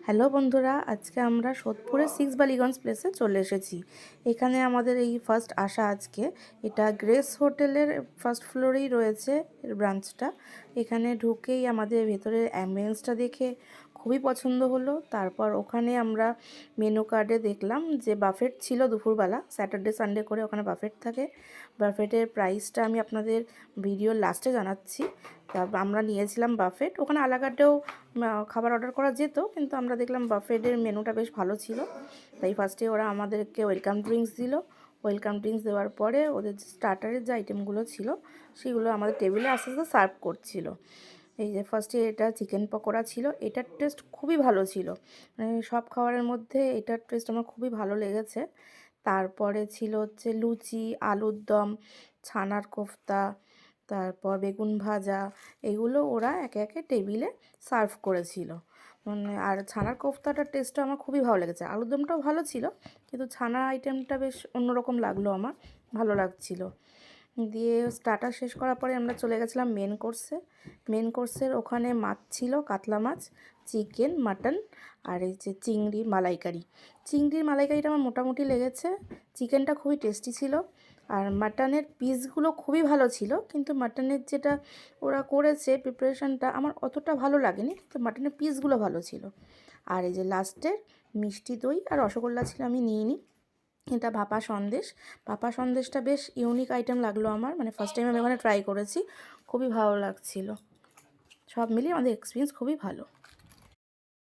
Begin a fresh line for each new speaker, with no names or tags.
Hello বন্ধুরা, আজকে আমরা সোদপুরে 6 বালিগঞ্জ প্লেসে চলে এসেছি। এখানে আমাদের এই ফার্স্ট আসা আজকে। এটা গ্রেস হোটেলের ফার্স্ট ফ্লোরেই রয়েছে এর ব্রাঞ্চটা। এখানে ঢুকেই আমাদের ভেতরের অ্যাম্বিয়েন্সটা দেখে খুবই পছন্দ হলো। তারপর ওখানে আমরা মেনু কার্ডে দেখলাম যে বাফেট ছিল দুপুরবেলা, স্যাটারডে সানডে করে ওখানে বাফেট থাকে। বাফেটের প্রাইসটা আমি আপনাদের ভিডিওর লাস্টে জানাচ্ছি। তারপর আমরা নিয়েছিলাম বাফেট। ওখানে আলাকাটেও খাবার অর্ডার করা যেত, কিন্তু আমরা দেখলাম বাফেটের মেনুটা বেশ ভালো ছিল। তাই ফার্স্টে ওরা আমাদেরকে ওয়েলকাম ড্রিঙ্কস দিল। ওয়েলকাম ড্রিঙ্কস দেওয়ার পরে ওদের যে স্টার্টারের যে আইটেমগুলো ছিল সেগুলো আমাদের টেবিলে আস্তে আস্তে সার্ভ করছিল। এই যে ফার্স্টে এটা চিকেন পকোড়া ছিল, এটার টেস্ট খুবই ভালো ছিল। মানে সব খাবারের মধ্যে এটার টেস্ট আমার খুবই ভালো লেগেছে। তারপরে ছিল হচ্ছে লুচি, আলুর দম, ছানার কোফতা, তারপর বেগুন ভাজা। এগুলো ওরা একে একে টেবিলে সার্ভ করেছিল। মানে আর ছানার কোফতাটার টেস্টটা আমার খুবই ভালো লেগেছে। আলুর দমটাও ভালো ছিল, কিন্তু ছানা আইটেমটা বেশ অন্যরকম লাগলো আমার, ভালো লাগছিল। দিয়ে স্টার্টার শেষ করার পরে আমরা চলে গেছিলাম মেন কোর্সে। মেন কোর্সের ওখানে মাছ ছিল, কাতলা মাছ, চিকেন, মাটন, আর এই যে চিংড়ির মালাইকারি। চিংড়ির মালাইকারিটা আমার মোটামুটি লেগেছে। চিকেনটা খুবই টেস্টি ছিল। আর মাটনের পিসগুলো খুবই ভালো ছিল, কিন্তু মাটনের যেটা ওরা করেছে প্রিপারেশনটা আমার অতটা ভালো লাগেনি, কিন্তু মাটনের পিসগুলো ভালো ছিল। আর এই যে লাস্টের মিষ্টি দই আর রসগোল্লা ছিল, আমি নিইনি। এটা ভাপা সন্দেশ। ভাপা সন্দেশটা বেশ ইউনিক আইটেম লাগলো আমার, মানে ফার্স্ট টাইম আমি ওখানে ট্রাই করেছি, খুবই ভালো লাগছিল। সব মিলিয়ে আমাদের এক্সপিরিয়েন্স খুবই ভালো।